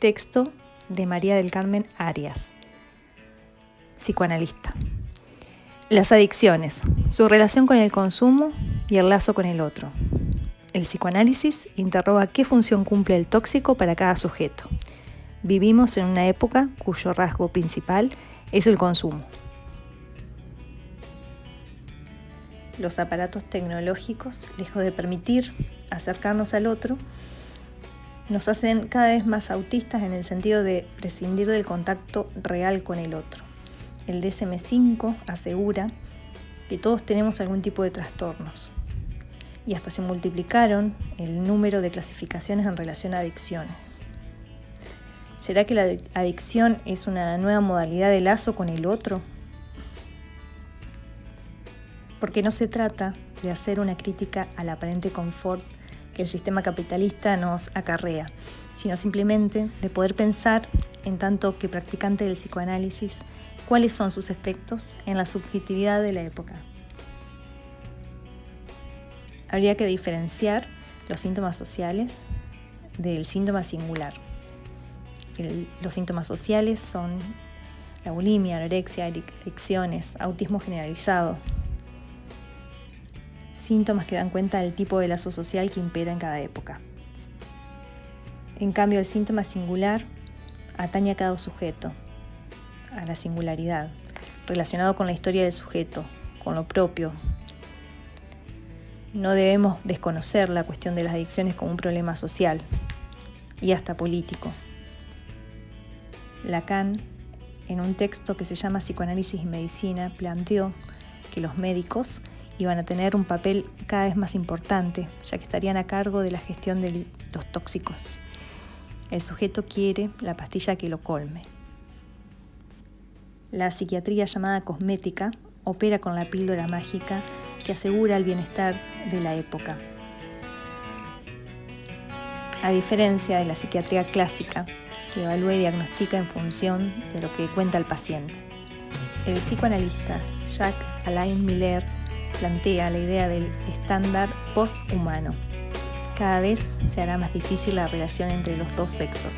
texto de María del Carmen Arias, psicoanalista. Las adicciones, su relación con el consumo y el lazo con el otro. El psicoanálisis interroga qué función cumple el tóxico para cada sujeto. Vivimos en una época cuyo rasgo principal es el consumo. Los aparatos tecnológicos, lejos de permitir acercarnos al otro, nos hacen cada vez más autistas en el sentido de prescindir del contacto real con el otro. El DSM-5 asegura que todos tenemos algún tipo de trastornos y hasta se multiplicaron el número de clasificaciones en relación a adicciones. ¿Será que la adicción es una nueva modalidad de lazo con el otro? Porque no se trata de hacer una crítica al aparente confort que el sistema capitalista nos acarrea, sino simplemente de poder pensar, en tanto que practicante del psicoanálisis, cuáles son sus efectos en la subjetividad de la época. Habría que diferenciar los síntomas sociales del síntoma singular. Los síntomas sociales son la bulimia, anorexia, adicciones, autismo generalizado. Síntomas que dan cuenta del tipo de lazo social que impera en cada época. En cambio, el síntoma singular atañe a cada sujeto, a la singularidad, relacionado con la historia del sujeto, con lo propio. No debemos desconocer la cuestión de las adicciones como un problema social y hasta político. Lacan, en un texto que se llama Psicoanálisis y Medicina, planteó que los médicos iban a tener un papel cada vez más importante, ya que estarían a cargo de la gestión de los tóxicos. El sujeto quiere la pastilla que lo colme. La psiquiatría llamada cosmética opera con la píldora mágica que asegura el bienestar de la época. A diferencia de la psiquiatría clásica, que evalúa y diagnostica en función de lo que cuenta el paciente. El psicoanalista Jacques-Alain Miller plantea la idea del estándar posthumano. Cada vez se hará más difícil la relación entre los dos sexos.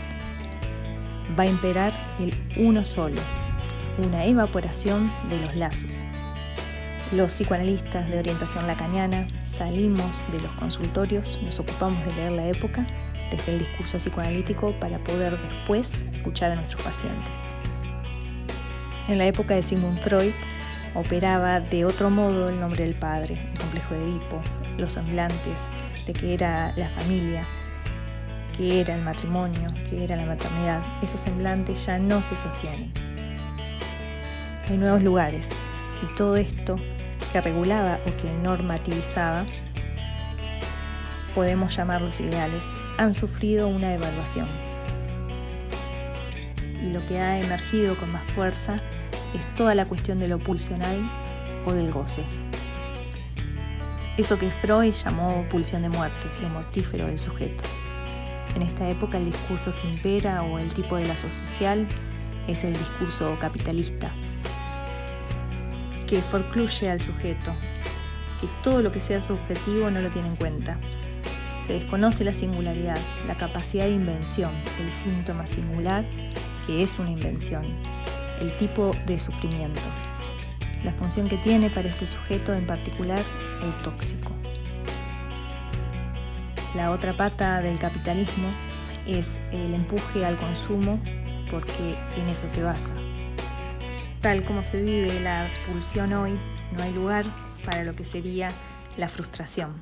Va a imperar el uno solo, una evaporación de los lazos. Los psicoanalistas de orientación lacaniana salimos de los consultorios, nos ocupamos de leer la época desde el discurso psicoanalítico para poder después escuchar a nuestros pacientes. En la época de Sigmund Freud operaba de otro modo el nombre del padre, el complejo de Edipo, los semblantes de que era la familia, que era el matrimonio, que era la maternidad. Esos semblantes ya no se sostienen. Hay nuevos lugares y todo esto que regulaba o que normativizaba, podemos llamarlos ideales, han sufrido una devaluación. Y lo que ha emergido con más fuerza es toda la cuestión de lo pulsional o del goce. Eso que Freud llamó pulsión de muerte, lo mortífero del sujeto. En esta época el discurso que impera o el tipo de lazo social es el discurso capitalista, que forcluye al sujeto, que todo lo que sea subjetivo no lo tiene en cuenta. Se desconoce la singularidad, la capacidad de invención, el síntoma singular, que es una invención, el tipo de sufrimiento, la función que tiene para este sujeto, en particular el tóxico. La otra pata del capitalismo es el empuje al consumo, porque en eso se basa. Tal como se vive la pulsión hoy, no hay lugar para lo que sería la frustración.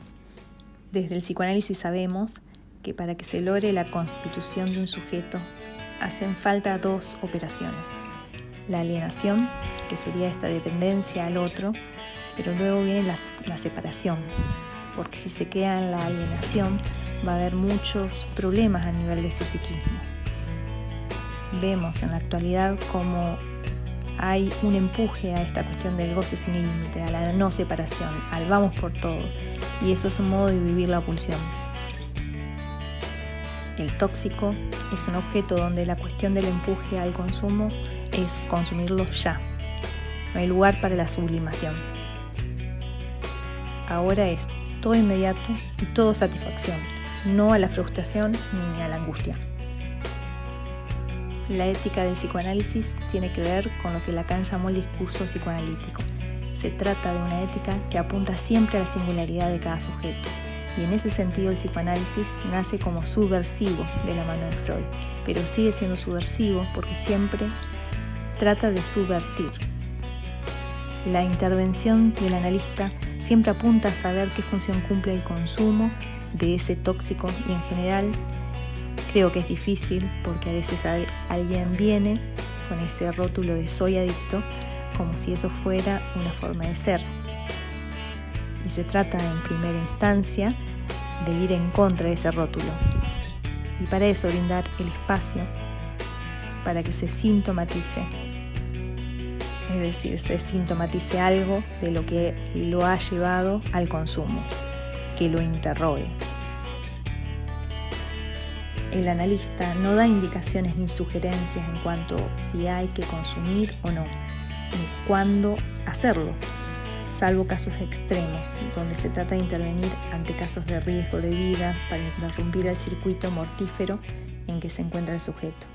Desde el psicoanálisis sabemos que para que se logre la constitución de un sujeto hacen falta dos operaciones. La alienación, que sería esta dependencia al otro, pero luego viene la separación, porque si se queda en la alienación va a haber muchos problemas a nivel de su psiquismo. Vemos en la actualidad cómo hay un empuje a esta cuestión del goce sin límite, a la no separación, al vamos por todo, y eso es un modo de vivir la pulsión. El tóxico es un objeto donde la cuestión del empuje al consumo es consumirlo ya. No hay lugar para la sublimación. Ahora es todo inmediato y todo satisfacción, no a la frustración ni a la angustia. La ética del psicoanálisis tiene que ver con lo que Lacan llamó el discurso psicoanalítico. Se trata de una ética que apunta siempre a la singularidad de cada sujeto. Y en ese sentido el psicoanálisis nace como subversivo de la mano de Freud, pero sigue siendo subversivo porque siempre trata de subvertir. La intervención del analista siempre apunta a saber qué función cumple el consumo de ese tóxico y en general creo que es difícil porque a veces alguien viene con ese rótulo de soy adicto como si eso fuera una forma de ser. Y se trata en primera instancia de ir en contra de ese rótulo. Y para eso brindar el espacio para que se sintomatice. Es decir, se sintomatice algo de lo que lo ha llevado al consumo, que lo interrogue. El analista no da indicaciones ni sugerencias en cuanto si hay que consumir o no, ni cuándo hacerlo, salvo casos extremos, donde se trata de intervenir ante casos de riesgo de vida para interrumpir el circuito mortífero en que se encuentra el sujeto.